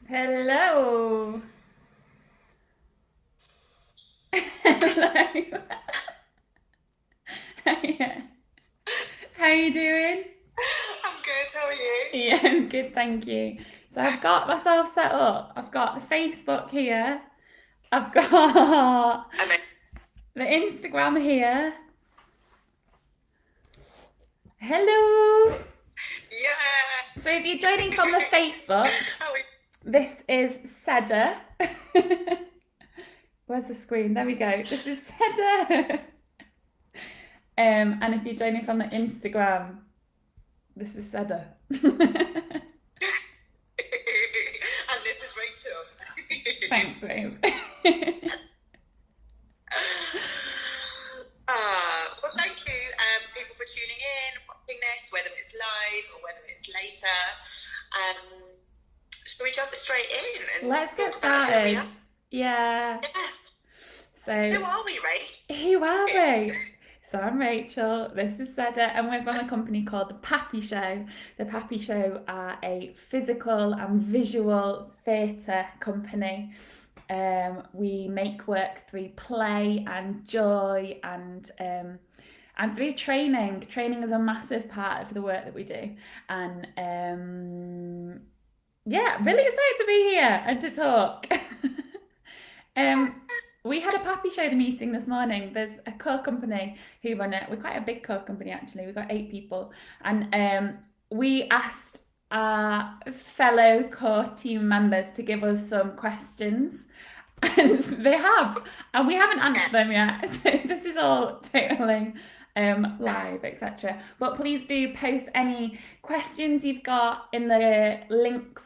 Hello. Hello. Hiya. How you doing? I'm good. How are you? Yeah, I'm good, thank you. So I've got myself set up. I've got the Facebook here. I've got I mean, the Instagram here. Hello. yeah. So if you're joining from the Facebook, How are you? this is Seda. Where's the screen? There we go. This is Seda. And if you're joining from the Instagram, this is Seda. And this is Rachel. Thanks, babe. Well, thank you, people, for tuning in, watching this, whether it's live or whether it's later. Shall we jump straight in and Let's talk get about who we started. are? Yeah. Yeah. So, Who are we, Ray? who are we? So, I'm Rachel. This is Seda, and we're from a company called the Pappy Show. The Pappy Show are a physical and visual theatre company. We make work through play and joy and through training. Training is a massive part of the work that we do, and yeah, really excited to be here and to talk. um, we had a Pappy Show meeting this morning. There's a core company who run it. We're quite a big core company actually. We've got 8 people, and we asked our fellow core team members to give us some questions, and they have, and we haven't answered them yet. So this is all totally live, etc. But please do post any questions you've got in the links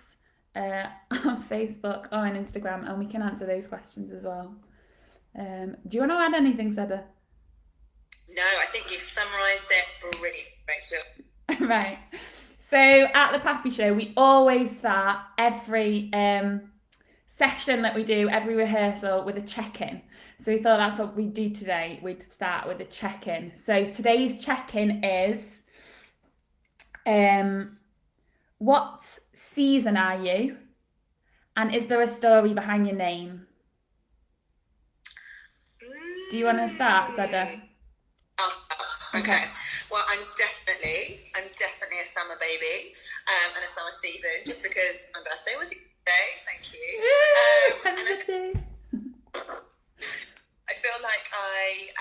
on Facebook or on Instagram, and we can answer those questions as well. Do you want to add anything, Seda? No, I think you've summarised it brilliant, Rachel. Right. So at the Pappy Show, we always start every session that we do, every rehearsal, with a check-in. So we thought that's what we'd do today. We'd start with a check-in. So today's check-in is, what season are you? And is there a story behind your name? Do you want to start, Seda? I'll start. Okay. Well, I'm definitely a summer baby, and a summer season, just because my birthday was yesterday. Thank you. Happy birthday. I feel like I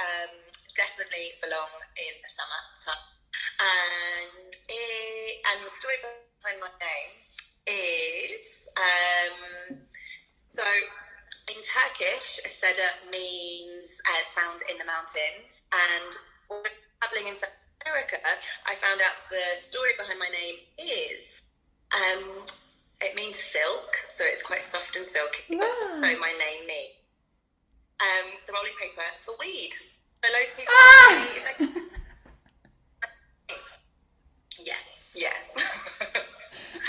definitely belong in the summer time, and the story behind my name is so. In Turkish, Seda means sound in the mountains, and when traveling in South America, I found out the story behind my name is it means silk, so it's quite soft and silky. Wow. So my name means the rolling paper for weed. So loads of people ask me, yeah.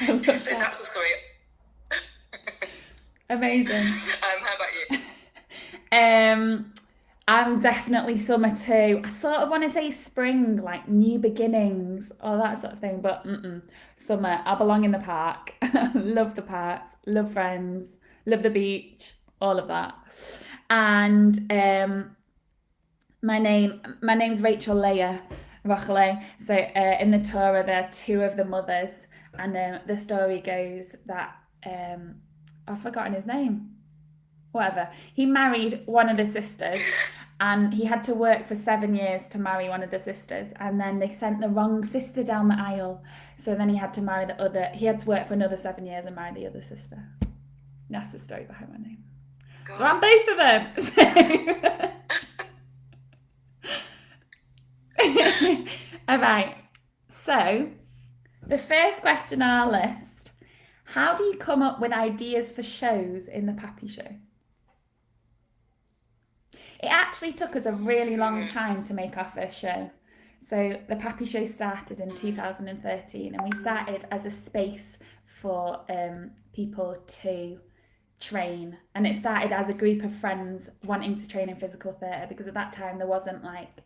I love So that. that's the story. Amazing. How about you? I'm definitely summer too. I sort of want to say spring, like new beginnings or that sort of thing, but summer. I belong in the park. Love the parks, love friends, love the beach, all of that. And my name's Rachel Leah Rochley. So in the Torah there are 2 of the mothers, and the story goes that I've forgotten his name. Whatever. He married one of the sisters, and he had to work for 7 years to marry one of the sisters, and then they sent the wrong sister down the aisle. So then he had to marry the other. He had to work for another 7 years and marry the other sister. That's the story behind my name. God. So I'm both of them. All right. So the first question on our list: how do you come up with ideas for shows in the Pappy Show? It actually took us a really long time to make our first show. So the Pappy Show started in 2013, and we started as a space for people to train. And it started as a group of friends wanting to train in physical theatre, because at that time there wasn't like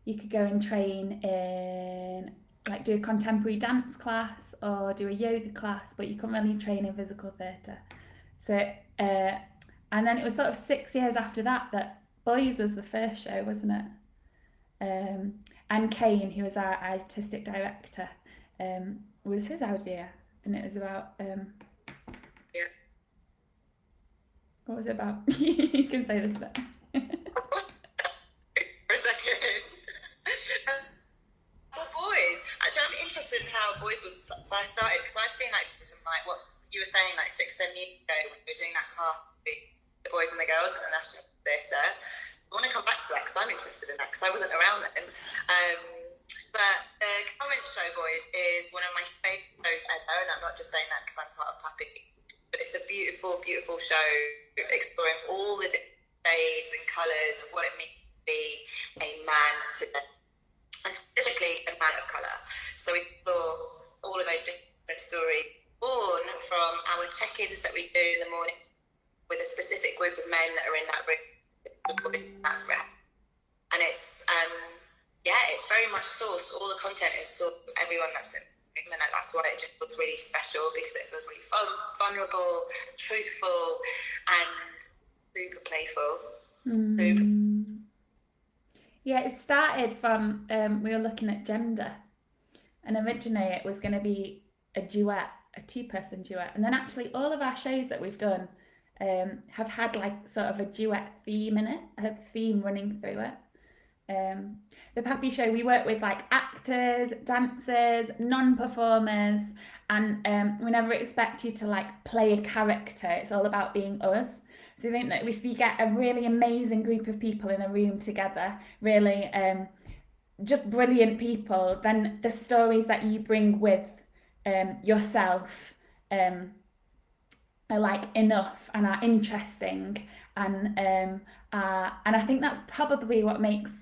you could go and train in like do a contemporary dance class or do a yoga class, but you couldn't really train in physical theatre. So, and then it was sort of 6 years after that Boys was the first show, wasn't it? And Kane, who was our artistic director, was his idea, and it was about Yeah. what was it about? You can say this bit. For a second. Well, Boys. Actually, I'm interested in how Boys was first started, because I've seen like from like what you were saying like 6-7 years ago when we were doing that class, the boys and the girls at the National Theatre. I want to come back to that because I'm interested in that, because I wasn't around then. But the current show, Boys, is one of my favourite shows ever, and I'm not just saying that because I'm part of Pappy, but it's a beautiful, beautiful show exploring all the different shades and colours of what it means to be a man today, and specifically a man of colour. So we explore all of those different stories born from our check-ins that we do in the morning with a specific group of men that are in that room. And it's it's very much sourced. All the content is sourced from everyone that's in the room, and that's why it just feels really special, because it feels really vulnerable, truthful, and super playful. Yeah, it started from we were looking at gender, and originally it was going to be a duet, a 2-person duet, and then actually all of our shows that we've done have had like sort of a duet theme in it, a theme running through it. The Pappy Show, we work with like actors, dancers, non-performers, and we never expect you to like play a character. It's all about being us. So I think that if you get a really amazing group of people in a room together, really just brilliant people, then the stories that you bring with yourself are like enough and are interesting, and I think that's probably what makes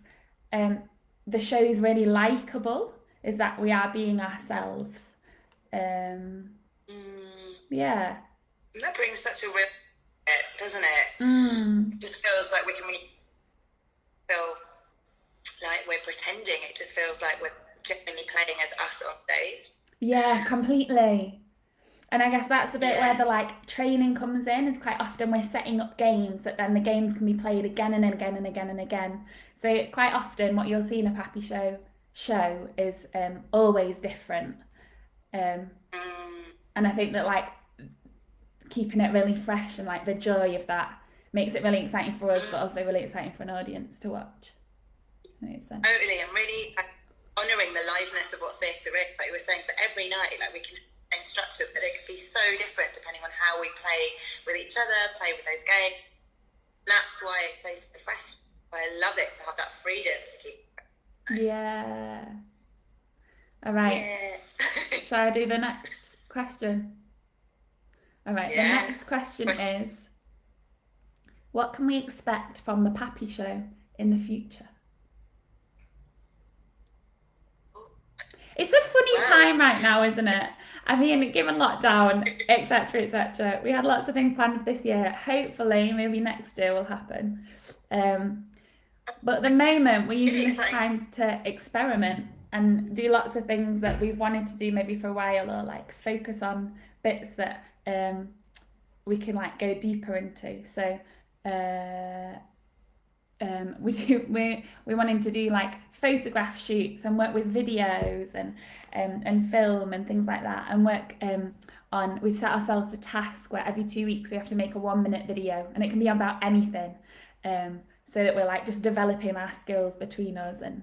the shows really likable, is that we are being ourselves. Yeah. That brings such a real, doesn't it? It just feels like we can really feel like we're pretending. It just feels like we're genuinely playing as us on stage. Yeah, completely. And I guess that's the bit where the like training comes in, is quite often we're setting up games that then the games can be played again and again and again and again. So quite often what you'll see in a Pappy show is always different. And I think that like keeping it really fresh and like the joy of that makes it really exciting for us, but also really exciting for an audience to watch. Makes sense. Totally, and really honouring the liveness of what theatre is. Like you were saying, so every night, like we can structure, but it could be so different depending on how we play with each other, play with those games. And that's why it plays so fresh. I love it to have that freedom to keep. Yeah. All right. Yeah. Shall I do the next question? All right. Yeah. The next question is, what can we expect from the Pappy Show in the future? It's a funny time right now, isn't it? I mean, given lockdown, etc., etc., we had lots of things planned for this year. Hopefully, maybe next year will happen. But at the moment, we're using this time to experiment and do lots of things that we've wanted to do maybe for a while, or like focus on bits that we can like go deeper into. So we're wanting to do like photograph shoots and work with videos and film and things like that, and work on, we've set ourselves a task where every 2 weeks we have to make a 1-minute video, and it can be about anything, so that we're like just developing our skills between us. And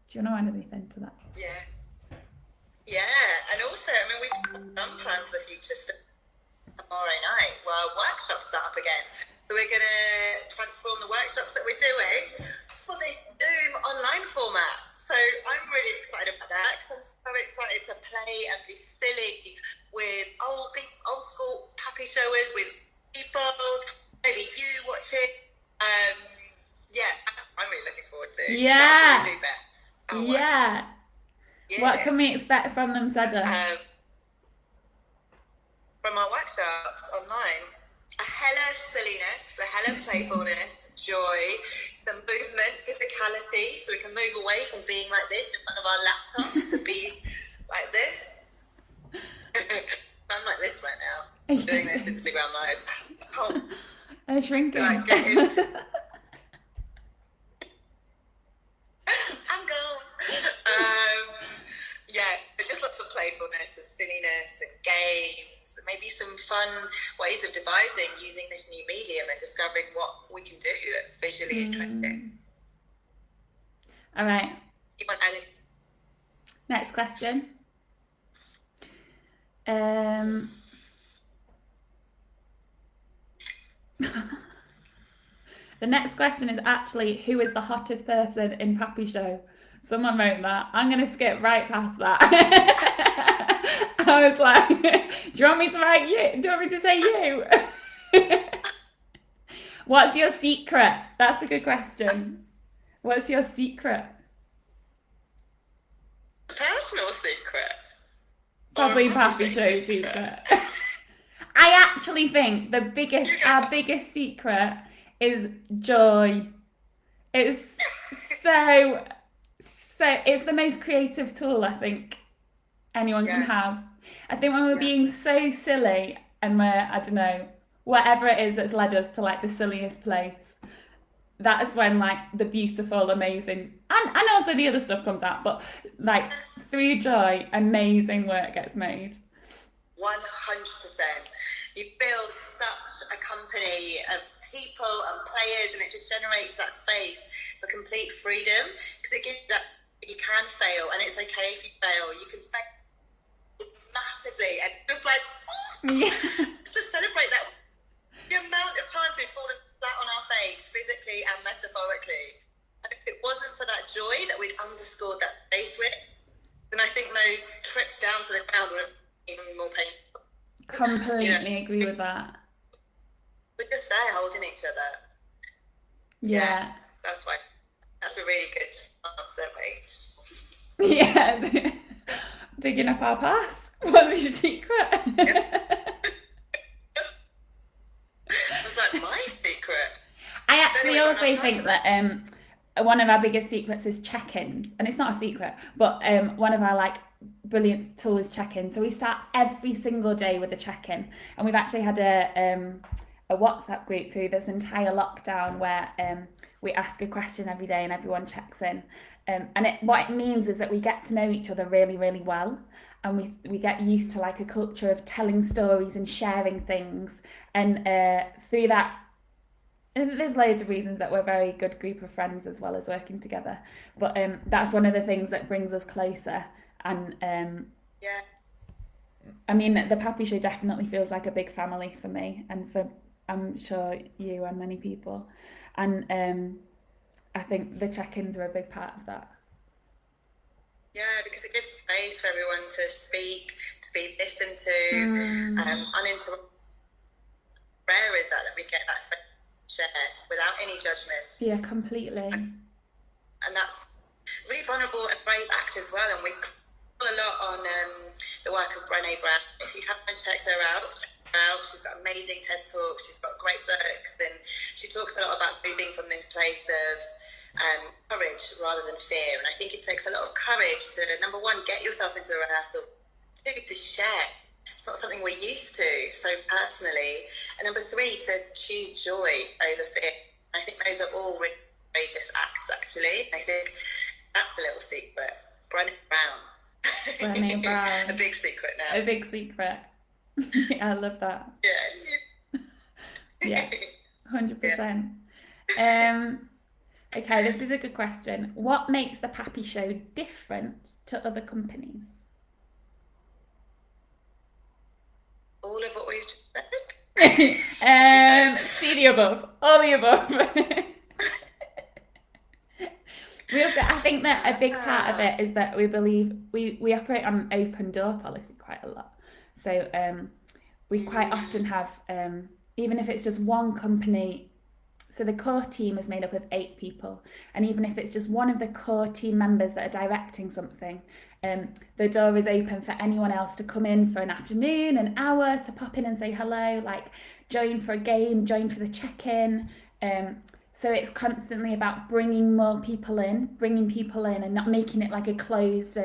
do you want to add anything to that? Yeah, and also I mean we've done plans for the future. So tomorrow night, well, workshops start up again. So we're going to transform the workshops that we're doing for this Zoom online format. So I'm really excited about that, because I'm so excited to play and be silly with old school Pappy showers, with people, maybe you watching. That's what I'm really looking forward to. Yeah. That's what we do best. Yeah. What can we expect from them, Seda? From our workshops online, a hell of silliness, a hell of playfulness, joy, some movement, physicality, so we can move away from being like this in front of our laptops to be like this. I'm like this right now, doing this Instagram live. Oh, I'm shrinking. like, I'm gone. Yeah, but just lots of playfulness and silliness and games, maybe some fun ways of devising using this new medium and discovering what we can do that's visually interesting. All right. You want anything? Next question. The next question is actually, who is the hottest person in PappyShow? Someone wrote that. I'm going to skip right past that. I was like, do you want me to write you? Do you want me to say you? What's your secret? That's a good question. What's your secret? Personal secret? Probably PappyShow secret. I actually think our biggest secret is joy. It's so it's the most creative tool I think anyone can have. I think when we're being so silly and we're, I don't know, whatever it is that's led us to like the silliest place, that's when like the beautiful, amazing, and also the other stuff comes out, but like through joy, amazing work gets made. 100%. You build such a company of people and players, and it just generates that space for complete freedom, because it gives that you can fail and it's okay if you fail. You can fail massively and just like just celebrate that. The amount of times we've fallen flat on our face, physically and metaphorically, and if it wasn't for that joy that we'd underscored that face with, then I think those trips down to the ground were even more painful. Completely agree with that. We're just there holding each other. Yeah. That's why. That's a really good answer, Rach. Yeah. Digging up our past. What's your secret? Was that my secret? I actually also think that one of our biggest secrets is check-ins, and it's not a secret, but one of our like brilliant tools is check-in. So we start every single day with a check-in, and we've actually had a WhatsApp group through this entire lockdown where we ask a question every day and everyone checks in. And what it means is that we get to know each other really, really well. And we get used to like a culture of telling stories and sharing things. And through that, and there's loads of reasons that we're a very good group of friends as well as working together. But that's one of the things that brings us closer. And I mean, the PappyShow definitely feels like a big family for me, and for I'm sure you and many people. And I think the check-ins are a big part of that. Yeah, because it gives space for everyone to speak, to be listened to, uninterrupted. Rare is that we get that space to share without any judgment. Yeah, completely. And that's really vulnerable and brave act as well. And we call a lot on the work of Brené Brown. If you haven't checked her out, she's got amazing TED Talks, she's got great books, and she talks a lot about moving from this place of courage rather than fear. And I think it takes a lot of courage to, number one, get yourself into a rehearsal, two, to share. It's not something we're used to so personally, and number three, to choose joy over fear. I think those are all really courageous acts, actually. I think that's a little secret. Brené Brown. A big secret now. A big secret. I love that. Yeah. 100%. Okay, this is a good question. What makes the PappyShow different to other companies? All of what we've said. See the above. All the above. I think that a big part of it is that we believe we operate on an open door policy quite a lot. So we quite often have, even if it's just one company, so the core team is made up of 8 people, and even if it's just one of the core team members that are directing something, the door is open for anyone else to come in for an afternoon, an hour, to pop in and say hello, like join for a game, join for the check-in. So it's constantly about bringing people in, and not making it like a closed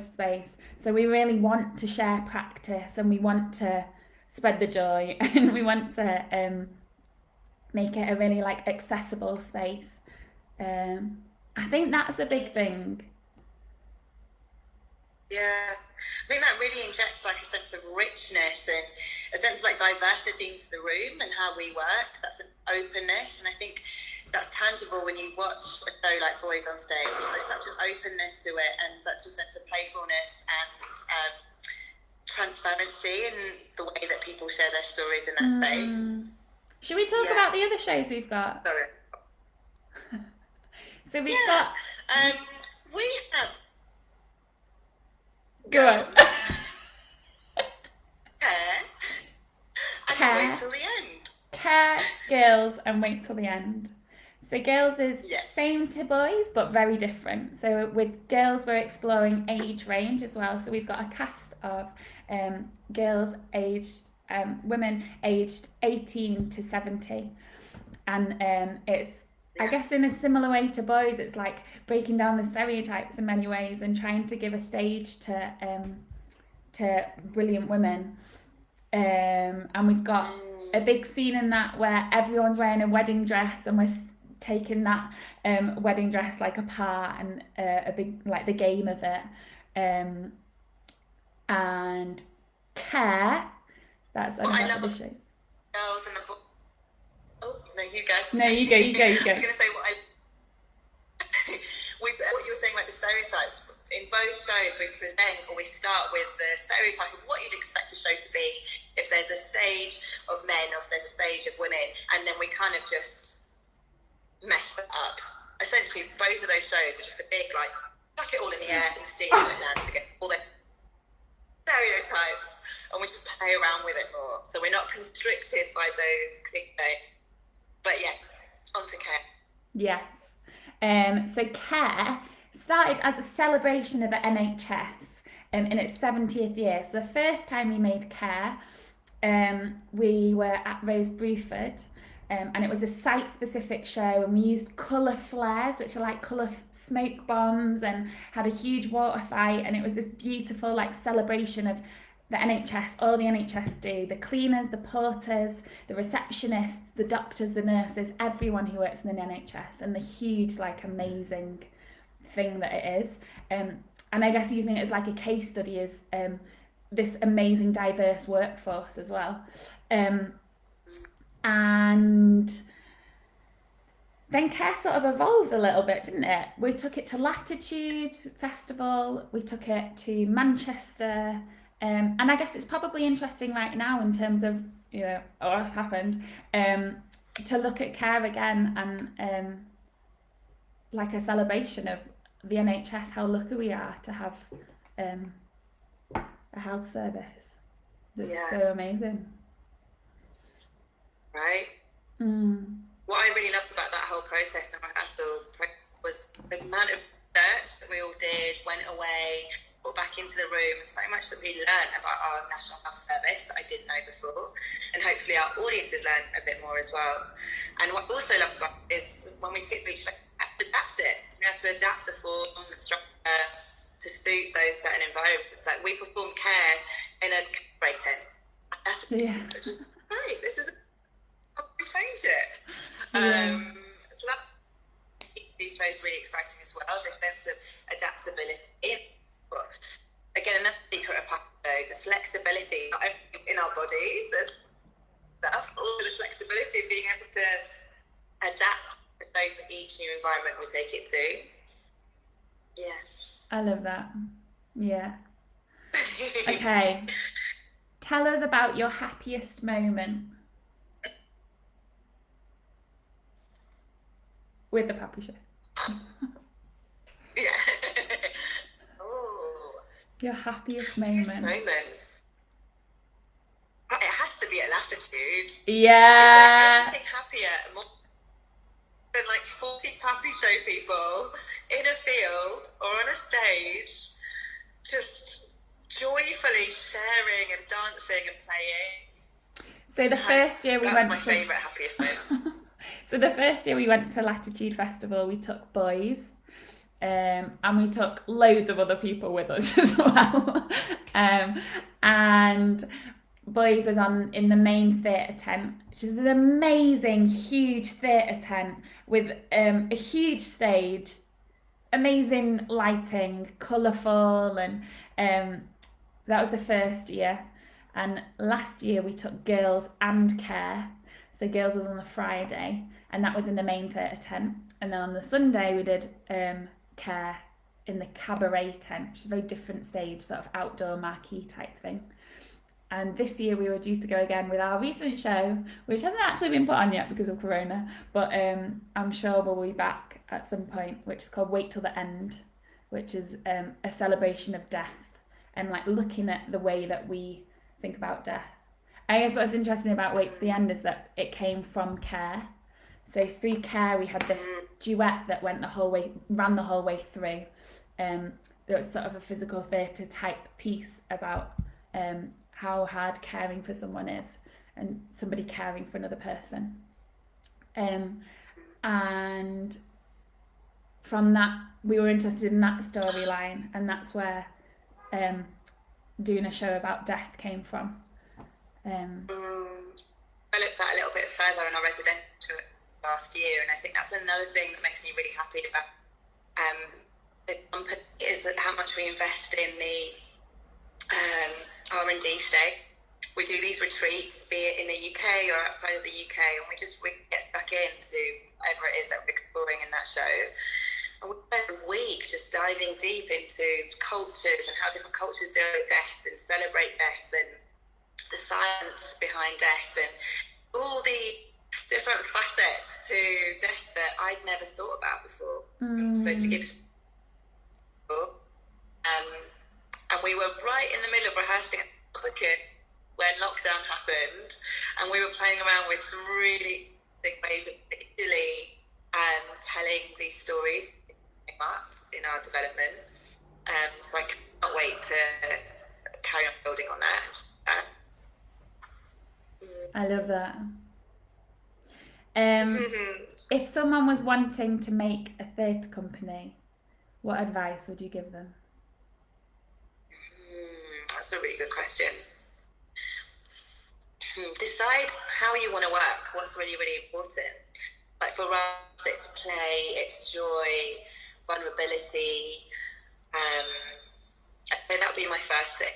space. So we really want to share practice, and we want to spread the joy, and we want to make it a really like accessible space. I think that's a big thing. Yeah, I think that really injects like a sense of richness and a sense of like diversity into the room and how we work. That's an openness, and I think that's tangible when you watch a show like Boys on Stage. There's such an openness to it and such a sense of playfulness and transparency in the way that people share their stories in that space. Should we talk about the other shows we've got? Sorry. So we've got. We have. Go on. Care. Wait till the end. Care, Girls, and Wait Till the End. So Girls is same to Boys, but very different. So with Girls, we're exploring age range as well. So we've got a cast of girls aged, women aged 18 to 70. And it's, I guess in a similar way to Boys, it's like breaking down the stereotypes in many ways and trying to give a stage to brilliant women. And we've got a big scene in that where everyone's wearing a wedding dress, and we're taking that wedding dress like apart, and a big like the game of it. And Care, that's another show. Girls in the book. Oh no, you go. No, you go. I was going to say what you were saying about the stereotypes. In both shows, we present, or we start with the stereotype of what you'd expect a show to be if there's a stage of men or if there's a stage of women, and then we kind of just mess that up. Essentially, both of those shows are just a big, like, chuck it all in the air and see how it lands to get all the stereotypes, and we just play around with it more. So we're not constricted by those clickbait. But yeah, on to Care. Yes. So Care started as a celebration of the NHS in its 70th year. So the first time we made Care, we were at Rose Bruford, and it was a site-specific show, and we used colour flares, which are like colour smoke bombs, and had a huge water fight, and it was this beautiful like celebration of the NHS, all the NHS do, the cleaners, the porters, the receptionists, the doctors, the nurses, everyone who works in the NHS, and the huge like amazing thing that it is. And I guess using it as like a case study is this amazing diverse workforce as well. And then Care sort of evolved a little bit, didn't it? We took it to Latitude Festival, we took it to Manchester, and I guess it's probably interesting right now in terms of, you know, what's happened, to look at Care again and like a celebration of the NHS, how lucky we are to have a health service that's so amazing. Right? What I really loved about that whole process and was the amount of research that we all did, went away, got back into the room, and so much that we learned about our National Health Service that I didn't know before, and hopefully our audiences learned a bit more as well. And what I also loved about it is when we took to each show, we had to adapt it. We had to adapt the form, the structure to suit those certain environments. Like we performed Care in a break tent. Just, hey, this is we change it. So that these shows really exciting as well. This sense of adaptability. Again, another secret of PappyShow, the flexibility, not only in our bodies as stuff, but also the flexibility of being able to adapt the show for each new environment we take it to. Yeah. I love that. Yeah. Okay. Tell us about your happiest moment with the PappyShow. Yeah. Your happiest moment. It has to be at Latitude. Yeah. Anything happier more than like 40 PappyShow people in a field or on a stage, just joyfully sharing and dancing and playing. So the first year we went to... That's my favourite happiest moment. So the first year we went to Latitude Festival, we took boys, and we took loads of other people with us as well. And boys was on in the main theatre tent, which is an amazing, huge theatre tent with a huge stage, amazing lighting, colourful, and that was the first year. And last year we took girls and care. So girls was on the Friday, and that was in the main theatre tent. And then on the Sunday we did care in the cabaret tent, which is a very different stage, sort of outdoor marquee type thing. And this year we were due to go again with our recent show, which hasn't actually been put on yet because of Corona, but I'm sure we'll be back at some point, which is called Wait Till the End, which is a celebration of death and like looking at the way that we think about death. I guess what's interesting about Wait Till the End is that it came from Care. So through Care we had this duet that ran the whole way through. There was sort of a physical theatre type piece about how hard caring for someone is and somebody caring for another person. And from that, we were interested in that storyline, and that's where doing a show about death came from. I looked at a little bit further in our residential last year, and I think that's another thing that makes me really happy about the company is that how much we invest in the R&D stage. We do these retreats, be it in the UK or outside of the UK, and we get stuck into whatever it is that we're exploring in that show. And we spend a week just diving deep into cultures and how different cultures deal with death and celebrate death and the science behind death and all the different facets to death that I'd never thought about before. So to give and we were right in the middle of rehearsing at Hosker when lockdown happened, and we were playing around with some really big ways of particularly telling these stories up in our development. So I can't wait to carry on building on that. I love that. If someone was wanting to make a theatre company, what advice would you give them? That's a really good question. Decide how you want to work, what's really, really important. Like for us, it's play, it's joy, vulnerability. That would be my first thing.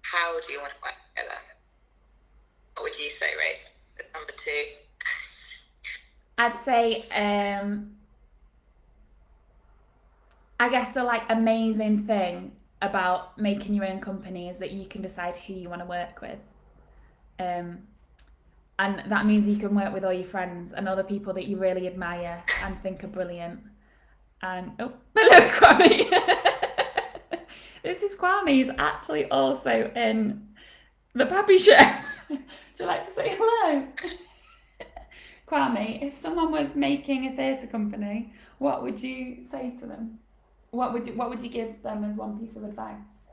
How do you want to work together? What would you say, Ray? Number 2. I'd say, I guess the like amazing thing about making your own company is that you can decide who you want to work with. And that means you can work with all your friends and other people that you really admire and think are brilliant. And hello, Kwame. This is Kwame. He's actually also in the Pappy Show. Would you like to say hello? Kwame, if someone was making a theatre company, what would you say to them? What would you give them as one piece of advice?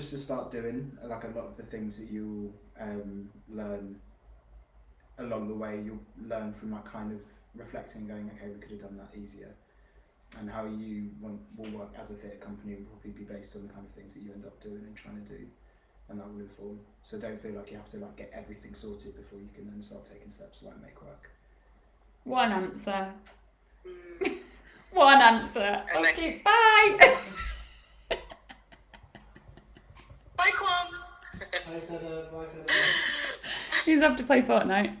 To start doing like a lot of the things that you'll learn along the way. You'll learn from like kind of reflecting, going, okay, we could have done that easier. And how you will work as a theatre company will probably be based on the kind of things that you end up doing and trying to do, and that will inform. So don't feel like you have to like get everything sorted before you can then start taking steps to like make work. One answer. One answer. Okay, bye. Bye, Quams. Bye, Seda. Bye, Seda. He's off to play Fortnite.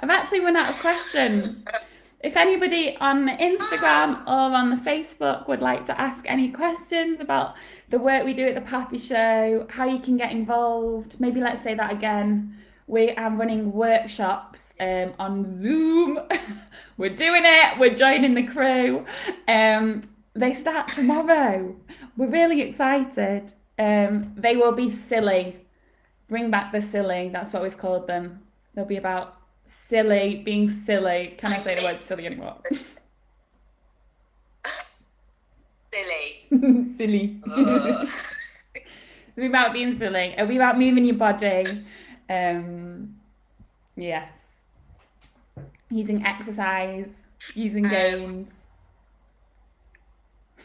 I've actually run out of questions. If anybody on Instagram or on the Facebook would like to ask any questions about the work we do at the Pappy Show, how you can get involved, maybe let's say that again. We are running workshops on Zoom. We're doing it. We're joining the crew. They start tomorrow. We're really excited. They will be silly. Bring back the silly. That's what we've called them. They'll be about being silly. Can I say the word silly anymore? Silly. Ugh. It'll be about being silly. It'll be about moving your body. Yes. Using exercise, using games.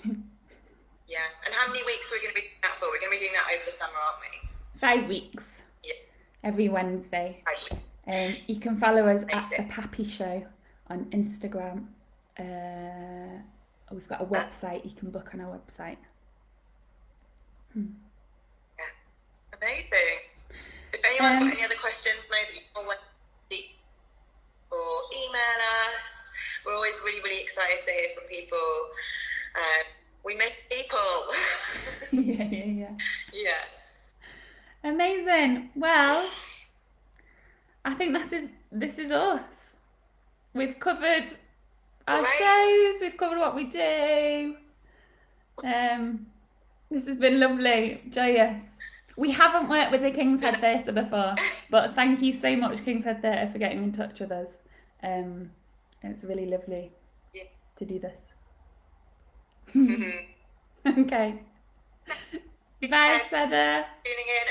Yeah. And how many weeks are we going to be doing that for? We're going to be doing that over the summer, aren't we? 5 weeks. Yeah. Every Wednesday. Right. You can follow us at Amazing. the PappyShow on Instagram. We've got a website. You can book on our website. Amazing. If anyone's got any other questions, know that you can always or email us. We're always really, really excited to hear from people. We make people. Yeah. Yeah. Amazing. Well, I think this is us. We've covered our shows. We've covered what we do. This has been lovely, joyous. We haven't worked with the King's Head Theatre before, but thank you so much, King's Head Theatre, for getting in touch with us. It's really lovely to do this. Okay. Bye, Seda. Tuning in.